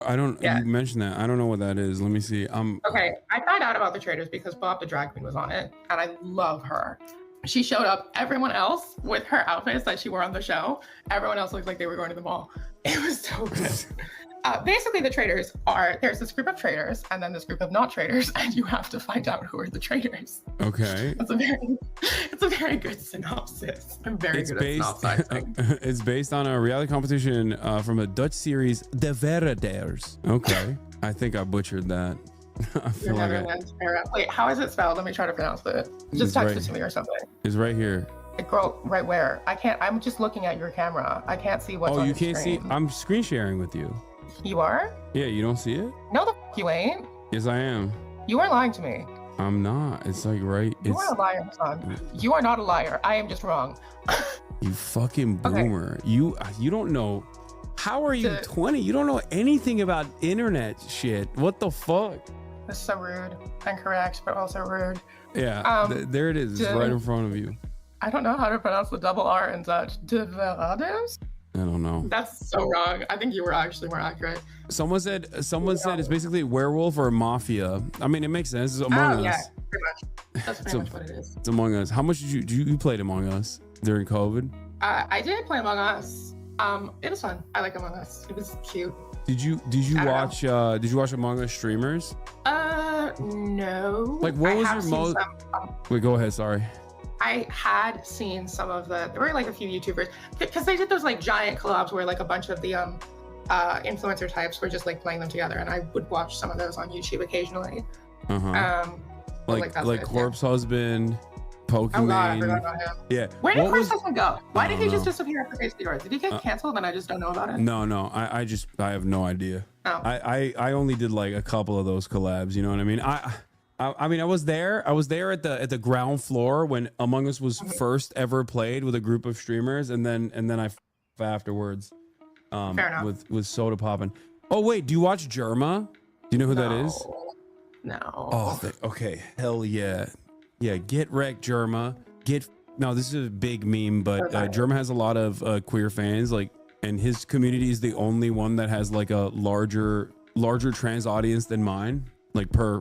I don't. Yeah. You mentioned that. I don't know what that is. Let me see. Okay, I found out about the Traitors because Bob the Drag Queen was on it, and I love her. She showed up. Everyone else with her outfits that she wore on the show, everyone else looked like they were going to the mall. It was so good. Basically, the traitors there's this group of traitors and then this group of not traitors, and you have to find out who are the traitors. Okay. It's a very good synopsis. I'm very good at synopsizing. It's based on a reality competition from a Dutch series, De Verraders. Okay. I think I butchered that. I feel like Wait, how is it spelled? Let me try to pronounce it. Just text it to me or something. It's right here. Girl, right where? I can't. I'm just looking at your camera. I can't see what's on your screen. Oh, you can't see? I'm screen sharing with you. You are? Yeah, you don't see it? No, the f you ain't. Yes, I am. You are lying to me. I'm not. It's like right. You are a liar, son. You are not a liar. I am just wrong. You fucking boomer. Okay. You don't know. How are you 20? You don't know anything about internet shit. What the fuck? That's so rude and correct, but also rude. Yeah, there it is. It's right in front of you. I don't know how to pronounce the double R in Dutch. De Verraders? I don't know. That's so wrong. I think you were actually more accurate. Someone said it's basically werewolf or mafia. I mean, it makes sense. It's Among Us. Yeah, pretty much. That's pretty much what it is. It's Among Us. How much did you played Among Us during COVID? I did play Among Us. It was fun. I like Among Us. It was cute. Did you watch Among Us streamers? No. Like, what was your most? Wait, go ahead. Sorry. I had seen some of there were like a few YouTubers because they did those like giant collabs where like a bunch of the influencer types were just like playing them together, and I would watch some of those on YouTube occasionally. Like Corpse Husband, Pokemon. Oh God, I forgot about him. Yeah. Where did Corpse Husband go? Why did he just disappear after Face the Earth? Did he get canceled and I just don't know about it? No. I have no idea. Oh. I only did like a couple of those collabs. You know what I mean? I mean, I was there at the ground floor when Among Us was first ever played with a group of streamers, and then I afterwards with soda popping. Oh wait, do you watch Germa? Do you know who that is? No. Oh, okay. Hell yeah. Yeah, get wrecked, Germa. No, this is a big meme, but Germa has a lot of queer fans, like, and his community is the only one that has like a larger trans audience than mine. Like per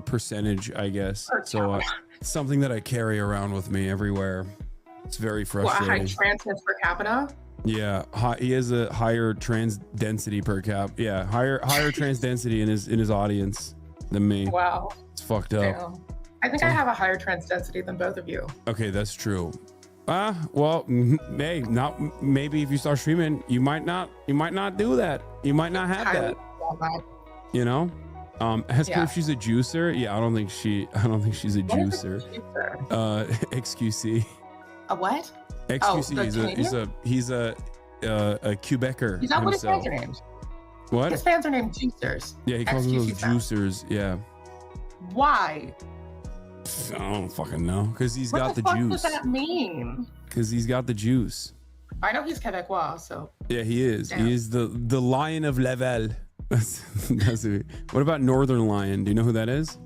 percentage, I guess. So something that I carry around with me everywhere. It's very frustrating. What, high transness per capita? Yeah, he has a higher trans density per cap. Yeah, higher trans density in his audience than me. Wow, it's fucked up. Damn. I think I have a higher trans density than both of you. Okay, that's true. Well, hey, maybe if you start streaming, you might not do that. You might not have that. You know. Ask her if she's a juicer. Yeah, I don't think she's a juicer. XQC. A what? XQC. He's a Quebecer. He's not what his fans are named. What? His fans are named juicers. Yeah, he calls them those juicers. Yeah. Why? I don't fucking know. Because he's got the juice. What does that mean? Because he's got the juice. I know he's Quebecois, so. Yeah, he is. Damn. He is the Lion of Laval. That's it. What about Northern Lion? Do you know who that is?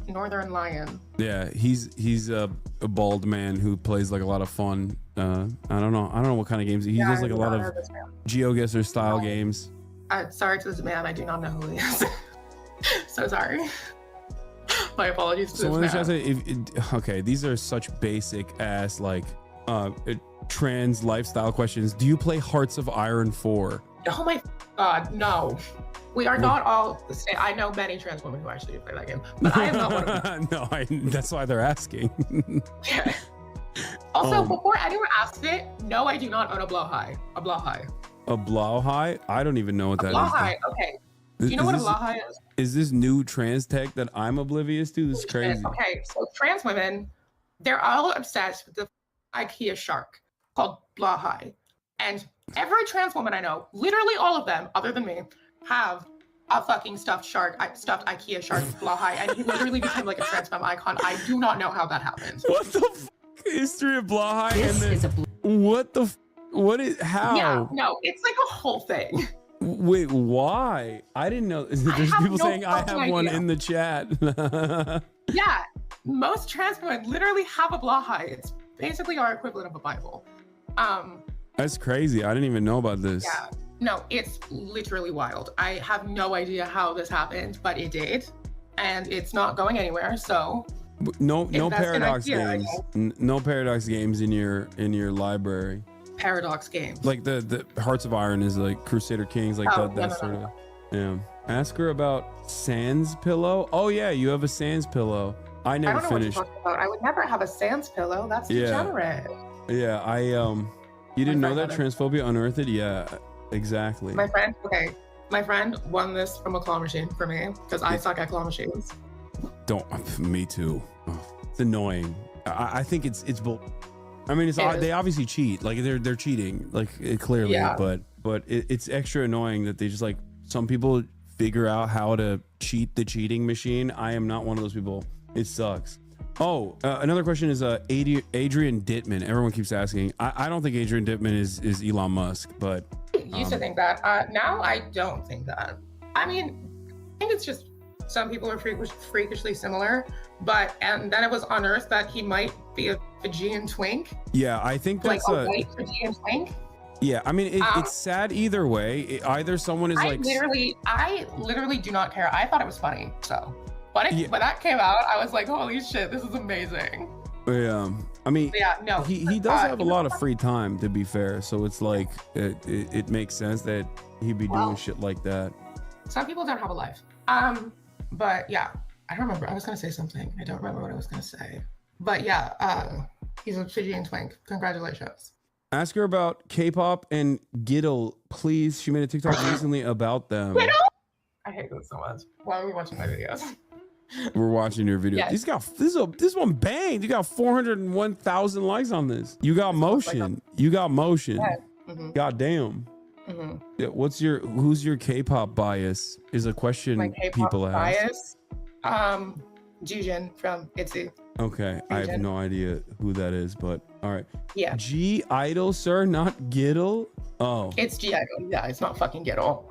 Northern Lion. Yeah, he's a bald man who plays like a lot of fun. I don't know what kind of games he does. Like a lot of GeoGuessr style games. Sorry to this man, I do not know who he is. So sorry. My apologies to this man. Okay, these are such basic ass like trans lifestyle questions. Do you play Hearts of Iron 4? Oh my God, no. We are not all the same. I know many trans women who actually do play that game, but I am not one of them. No, that's why they're asking. Yeah. Also, before anyone asks it, no, I do not own a blowhigh. A blowhigh. A blowhigh? I don't even know what that is. Blowhigh, okay. Do you know what a blowhigh is? Is this new trans tech that I'm oblivious to? This is crazy. Okay, so trans women, they're all obsessed with the IKEA shark called blowhigh. And every trans woman I know, literally all of them, other than me, have a fucking stuffed IKEA shark blowhigh, and he literally became like a trans femme icon. I do not know how that happened. What the history of blowhigh? What is how? Yeah, no, it's like a whole thing. Wait, why? I didn't know. There's people saying I have one in the chat. Yeah, most trans women literally have a blowhigh. It's basically our equivalent of a Bible. That's crazy. I didn't even know about this. Yeah. No, it's literally wild. I have no idea how this happened, but it did, and it's not going anywhere. So No that's an paradox idea, games. No paradox games in your library. Paradox games. Like the Hearts of Iron is like Crusader Kings, like that sort of. Yeah. Ask her about Sans pillow. Oh yeah, you have a Sans pillow. I never finished. What you're talking about. I would never have a Sans pillow. That's degenerate. Yeah, you didn't know that transphobia unearthed? Yeah, exactly. My friend won this from a claw machine for me because I suck at claw machines. Me too. It's annoying. I think it's bull. I mean, they obviously cheat. Like they're cheating, like clearly. Yeah. But it's extra annoying that they just like some people figure out how to cheat the cheating machine. I am not one of those people. It sucks. Oh, another question is Adrian Dittman. Everyone keeps asking. I don't think Adrian Dittman is Elon Musk, but I used to think that. Now I don't think that. I mean, I think it's just some people are freakishly similar, and then it was unearthed that he might be a Fijian twink. Yeah, I think that's like a white Fijian twink. Yeah, I mean, it's sad either way. Either someone is I literally do not care. I thought it was funny, so. When that came out, I was like, holy shit, this is amazing. Yeah, I mean, no, he does have a lot of free time, to be fair. So it's like, it makes sense that he'd be doing shit like that. Some people don't have a life. But yeah, I don't remember. I was going to say something. I don't remember what I was going to say. But yeah, he's a Fijian twink. Congratulations. Ask her about K-pop and Giddle, please. She made a TikTok recently about them. Giddle? I hate this so much. Why are we watching my videos? We're watching your video. Yes. This one banged. You got 401,000 likes on this. You got motion. You got motion. Yeah. Mm-hmm. God damn. Mm-hmm. Yeah, who's your K-pop bias? Is a question my K-pop people ask. Bias? Jujin from ITZY. Okay, I have no idea who that is, but all right. Yeah. G Idol, sir, not Giddle. Oh. It's G Idol. Yeah, it's not fucking Giddle.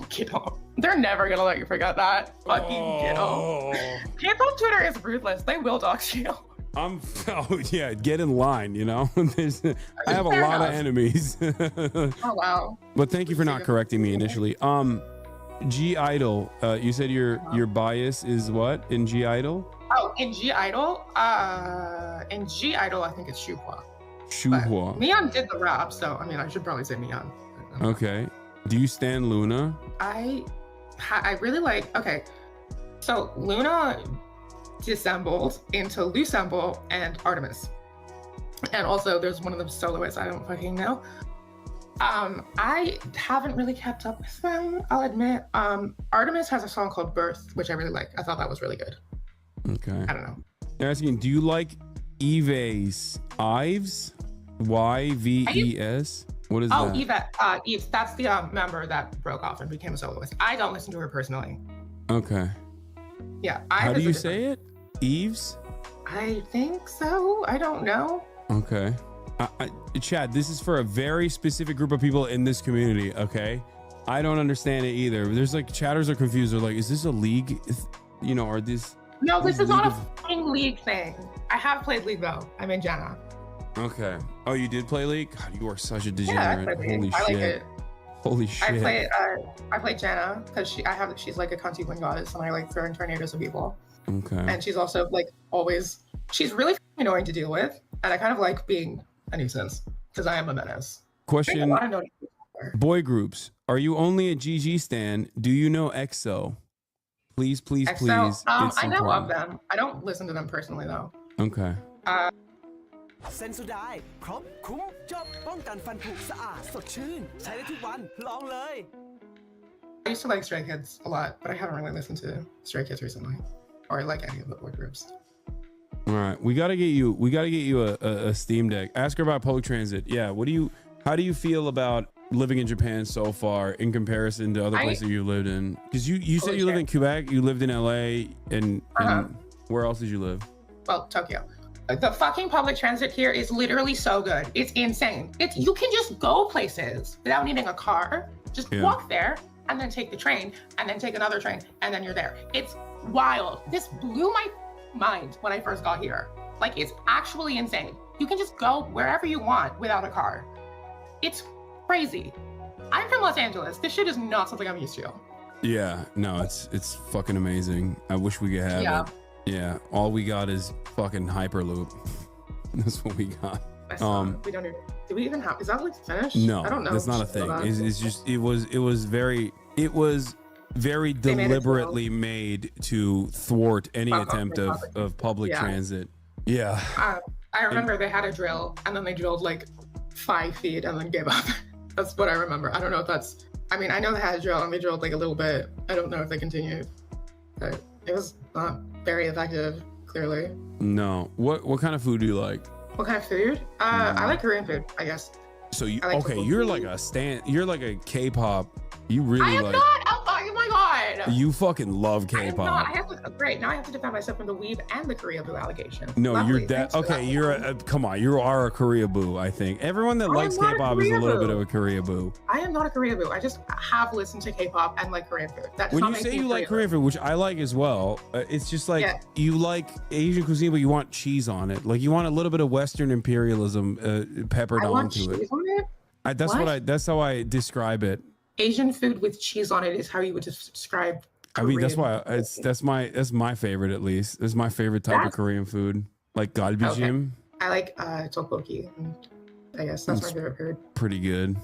Giddle. They're never gonna let you forget that. Fucking Giddle. K-pop Twitter is ruthless. They will dox you. Get in line, you know? I have a lot of enemies. Oh wow. But thank you for not correcting me initially. G Idol, you said your bias is what in G Idol? Oh, in G Idol? In G Idol, I think it's Shuhua. Shuhua. Mian did the rap, so I mean, I should probably say Mian. Okay. Do you stan Luna? I really like. Okay, so Luna dissembled into Lusemble and Artemis, and also there's one of the soloists I don't fucking know. I haven't really kept up with them, I'll admit. Artemis has a song called Birth, which I really like. I thought that was really good. Okay. I don't know. They're asking, do you like Yves? Yves? Y-V-E-S? What is that? Oh, Yves. That's the member that broke off and became a soloist. I don't listen to her personally. Okay. Yeah. How do you say it? Yves? I think so. I don't know. Okay. Chad, this is for a very specific group of people in this community, okay? I don't understand it either. There's like chatters are confused. They're like, is this a league? You know, are these... No, this is not a fucking League thing. I have played League though. I'm in Jenna. Okay. Oh, you did play League? God, you are such a degenerate. Yeah, Holy shit. Like it. Holy shit. I play Jenna because she's like a cunty wind goddess and I like throwing tornadoes at people. Okay. And she's also like she's really annoying to deal with. And I kind of like being a nuisance because I am a menace. Question. Boy groups. Are you only a GG stan? Do you know EXO? Please, please, EXO, please. I know of them. I don't listen to them personally though. Okay. I used to like Stray Kids a lot, but I haven't really listened to Stray Kids recently, or like any of the boy groups. All right, we gotta get you a Steam Deck. Ask her about public transit. Yeah, how do you feel about living in Japan so far in comparison to other places you lived in? Because you said you live in Quebec, you lived in LA, and where else did you live? Well, Tokyo. The fucking public transit here is literally so good. It's insane. You can just go places without needing a car. Just walk there and then take the train and then take another train and then you're there. It's wild. This blew my mind when I first got here. Like, it's actually insane. You can just go wherever you want without a car. It's crazy. I'm from Los Angeles. This shit is not something I'm used to. Yeah, no, it's fucking amazing. I wish we could have Yeah. it. Yeah, all we got is fucking Hyperloop. That's what we got. We don't even. Do we even have? Is that like finished? No, I don't know. that's not a thing. It's just it was very They made it deliberately made to thwart any attempt of public transit. Yeah. I remember they had a drill and then they drilled like 5 feet and then gave up. That's what I remember. I don't know if that's. I mean, I know they had a drill and they drilled like a little bit. I don't know if they continued, but it was not very effective. Clearly. No. What kind of food do you like? What kind of food? I like Korean food, I guess. So you like okay? You're like a K-pop. You really I am like. not. Oh my god. You fucking love I am K-pop. not. I have to. Great. Now I have to defend myself from the weeb and the Korea boo allegation. No, Lovely. you're that. Thanks for Okay, that. you're a. Come on, you are a Korea boo. I think everyone that I am likes not a K-pop is a Korea little bit boo. of a Korea boo. I am not a Korea boo. I just have listened to K-pop and like Korean food. That does When not you make say me you a like Korean Korean food, which I like as well, it's just like Yeah. you like Asian cuisine, but you want cheese on it. Like you want a little bit of Western imperialism peppered boo. I want onto cheese it. on it. That's how I describe it. Asian food with cheese on it is how you would describe. I mean, that's Korean why food. that's my favorite, at least. It's my favorite type of That's- Korean food, like galbijim. I like tteokbokki. I guess that's my It's favorite food. pretty good.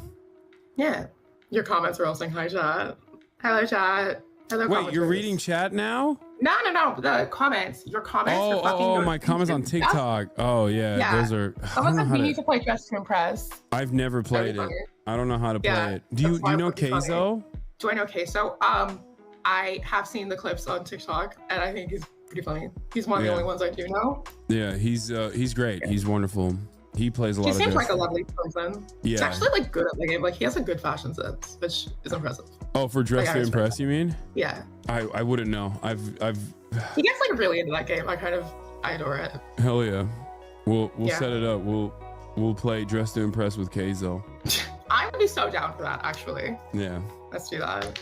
Yeah. Your comments are all saying hi, chat. Hello, chat. Hello. Wait, comment you're traders. reading chat now? No. The comments. Your comments. your fucking My comments on notifications. TikTok. Oh yeah, Yeah. those are. I Someone don't know said how we to. need to play Dress to Impress. I've never played it. funny. I don't know how to play Yeah, it. Do you that's why know it would be funny. Keizo? Do I know Queso? I have seen the clips on TikTok, and I think he's pretty funny. He's one of the Yeah. only ones I do know. Yeah, he's great. He's wonderful. He plays a lot He of seems like a dress. lovely person. He's Yeah. actually like good at the game. Like he has a good fashion sense, which is impressive. Oh, for dress Like, I to respect impress, you mean? Yeah, I wouldn't know. I've he gets like really into that game. I adore it. hell yeah. We'll Yeah. set it up. We'll play dress to impress with Keizo. I would be so down for that. Actually, Yeah. let's do that.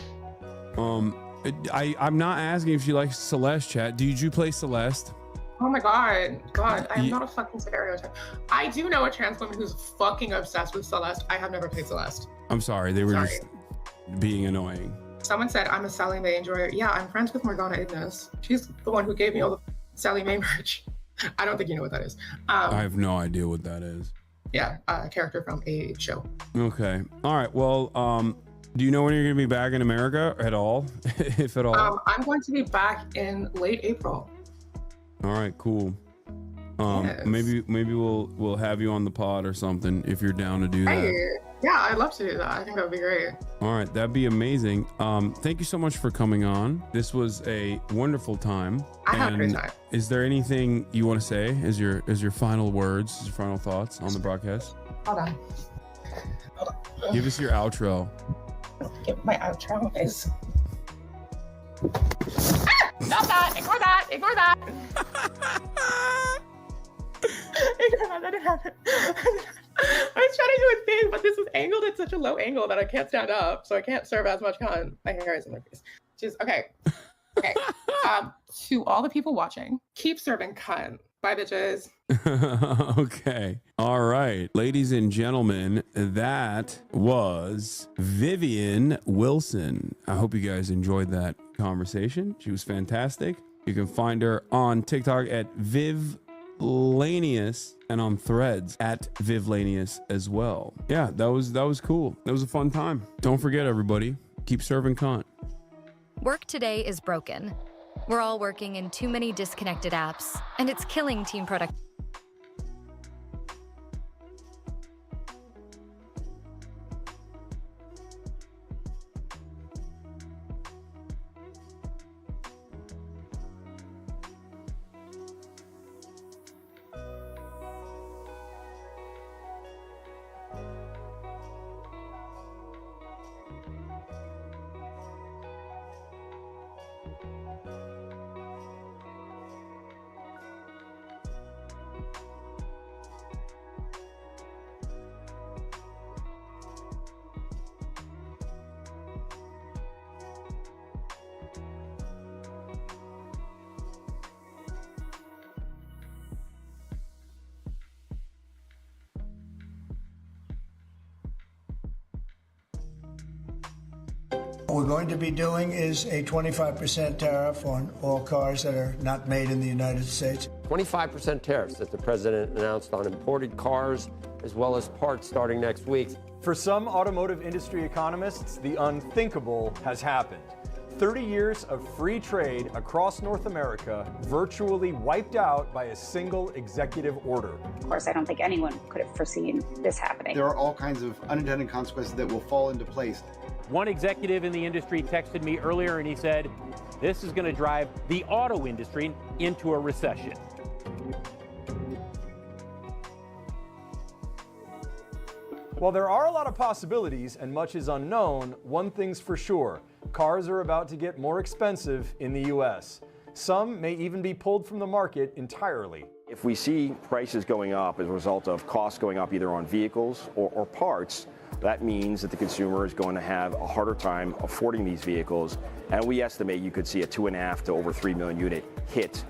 I'm not asking if you like Celeste, chat. Did you play Celeste? Oh my god, I am Ye- not a fucking stereotype. I do know a trans woman who's fucking obsessed with Celeste. I have never played Celeste. I'm sorry, they were Sorry. just being annoying. Someone said I'm a Sally Mae enjoyer. Yeah, I'm friends with Morgana Ignis. She's the one who gave me all the Sally Mae merch. I don't think you know what that is. I have no idea what that is. Yeah, a character from a show. Okay. All right. Well, do you know when you're gonna be back in America at all, if at all? I'm going to be back in late April. All right. Cool. Yes. Maybe we'll have you on the pod or something if you're down to do that. Hey, yeah, I'd love to do that. I think that would be great. All right, that'd be amazing. Thank you so much for coming on. This was a wonderful time. I had a great And time. Is there anything you want to say as your final words, as your final thoughts on the broadcast? Hold on. Give us your outro. Get my outro is. Stop that! Ignore that! Ignore that! Ignore that! That didn't happen. I was trying to do a thing, but this is angled at such a low angle that I can't stand up, so I can't serve as much content. My hair is in my face. Just okay. Okay. To all the people watching, keep serving cunt. Bye, bitches. Okay. All right. Ladies and gentlemen, that was Vivian Wilson. I hope you guys enjoyed that conversation. She was fantastic. You can find her on TikTok at Vivlanius and on Threads at Vivlanius as well. Yeah, that was cool. That was a fun time. Don't forget, everybody, keep serving cunt. Work today is broken. We're all working in too many disconnected apps, and it's killing team productivity. What we're going to be doing is a 25% tariff on all cars that are not made in the United States. 25% tariffs that the president announced on imported cars as well as parts starting next week. For some automotive industry economists, the unthinkable has happened. 30 years of free trade across North America virtually wiped out by a single executive order. Of course, I don't think anyone could have foreseen this happening. There are all kinds of unintended consequences that will fall into place. One executive in the industry texted me earlier and he said, this is going to drive the auto industry into a recession. While there are a lot of possibilities and much is unknown, one thing's for sure. Cars are about to get more expensive in the US. Some may even be pulled from the market entirely. If we see prices going up as a result of costs going up either on vehicles or parts, that means that the consumer is going to have a harder time affording these vehicles. And we estimate you could see a 2.5 to over 3 million unit hit.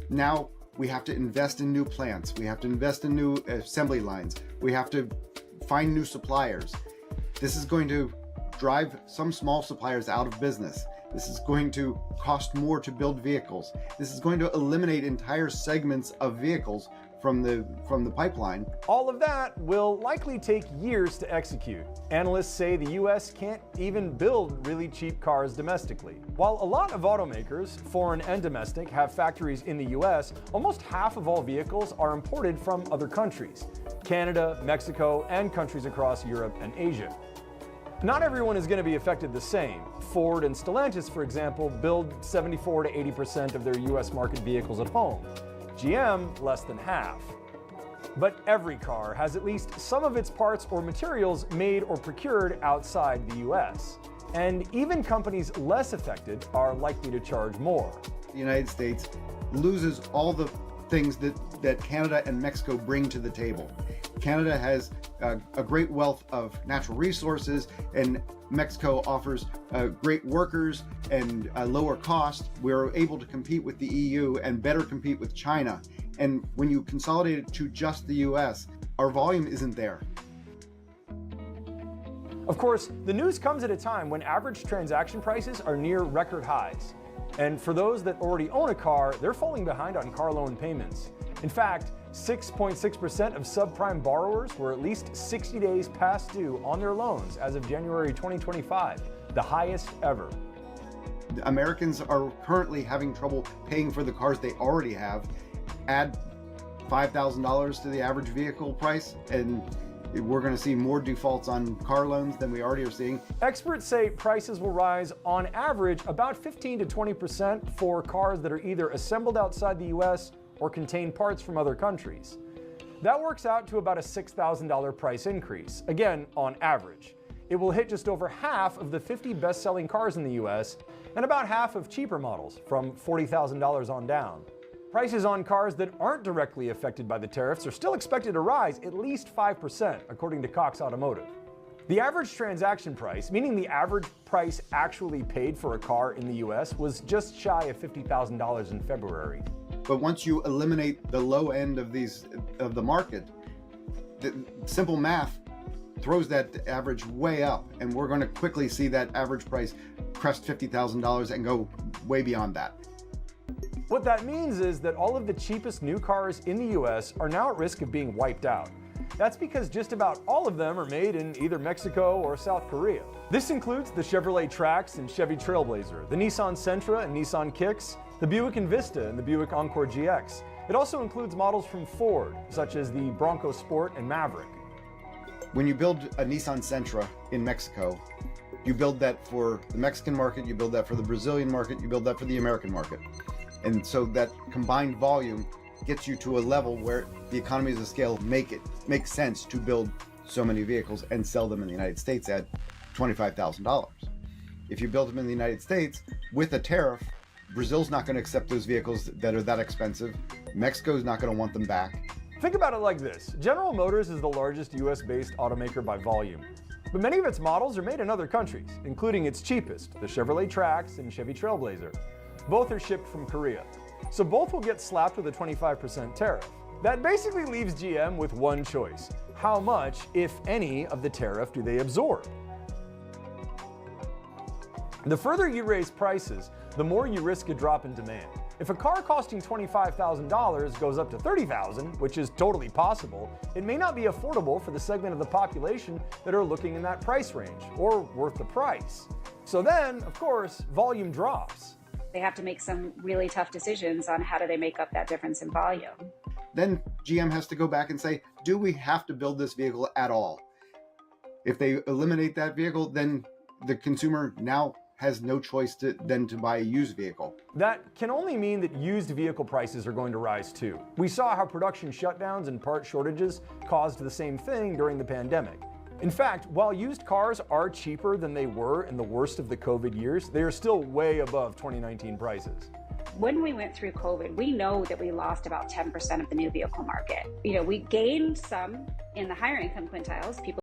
Now we have to invest in new plants. We have to invest in new assembly lines. We have to find new suppliers. This is going to drive some small suppliers out of business. This is going to cost more to build vehicles. This is going to eliminate entire segments of vehicles from the pipeline. All of that will likely take years to execute. Analysts say the US can't even build really cheap cars domestically. While a lot of automakers, foreign and domestic, have factories in the US, almost half of all vehicles are imported from other countries: Canada, Mexico, and countries across Europe and Asia. Not everyone is going to be affected the same. Ford and Stellantis, for example, build 74 to 80% of their US market vehicles at home. GM, less than half. But every car has at least some of its parts or materials made or procured outside the US. And even companies less affected are likely to charge more. The United States loses all the things that Canada and Mexico bring to the table. Canada has a great wealth of natural resources, and Mexico offers great workers and a lower cost. We're able to compete with the EU and better compete with China. And when you consolidate it to just the US, our volume isn't there. Of course, the news comes at a time when average transaction prices are near record highs. And for those that already own a car, they're falling behind on car loan payments. In fact, 6.6% of subprime borrowers were at least 60 days past due on their loans as of January 2025, the highest ever. Americans are currently having trouble paying for the cars they already have. Add $5,000 to the average vehicle price, and we're going to see more defaults on car loans than we already are seeing. Experts say prices will rise on average about 15 to 20% for cars that are either assembled outside the US or contain parts from other countries. That works out to about a $6,000 price increase, again, on average. It will hit just over half of the 50 best-selling cars in the US and about half of cheaper models, from $40,000 on down. Prices on cars that aren't directly affected by the tariffs are still expected to rise at least 5%, according to Cox Automotive. The average transaction price, meaning the average price actually paid for a car in the US, was just shy of $50,000 in February. But once you eliminate the low end of the market, the simple math throws that average way up, and we're going to quickly see that average price crest $50,000 and go way beyond that. What that means is that all of the cheapest new cars in the US are now at risk of being wiped out. That's because just about all of them are made in either Mexico or South Korea. This includes the Chevrolet Trax and Chevy Trailblazer, the Nissan Sentra and Nissan Kicks, the Buick Envista and the Buick Encore GX. It also includes models from Ford, such as the Bronco Sport and Maverick. When you build a Nissan Sentra in Mexico, you build that for the Mexican market, you build that for the Brazilian market, you build that for the American market. And so that combined volume gets you to a level where the economies of scale makes sense to build so many vehicles and sell them in the United States at $25,000. If you build them in the United States with a tariff, Brazil's not going to accept those vehicles that are that expensive. Mexico's not going to want them back. Think about it like this. General Motors is the largest US-based automaker by volume. But many of its models are made in other countries, including its cheapest, the Chevrolet Trax and Chevy Trailblazer. Both are shipped from Korea. So both will get slapped with a 25% tariff. That basically leaves GM with one choice. How much, if any, of the tariff do they absorb? The further you raise prices, the more you risk a drop in demand. If a car costing $25,000 goes up to $30,000, which is totally possible, it may not be affordable for the segment of the population that are looking in that price range, or worth the price. So then, of course, volume drops. They have to make some really tough decisions on how do they make up that difference in volume. Then GM has to go back and say, do we have to build this vehicle at all? If they eliminate that vehicle, then the consumer now has no choice than to buy a used vehicle. That can only mean that used vehicle prices are going to rise too. We saw how production shutdowns and part shortages caused the same thing during the pandemic. In fact, while used cars are cheaper than they were in the worst of the COVID years, they are still way above 2019 prices. When we went through COVID, we know that we lost about 10% of the new vehicle market. We gained some in the higher income quintiles. People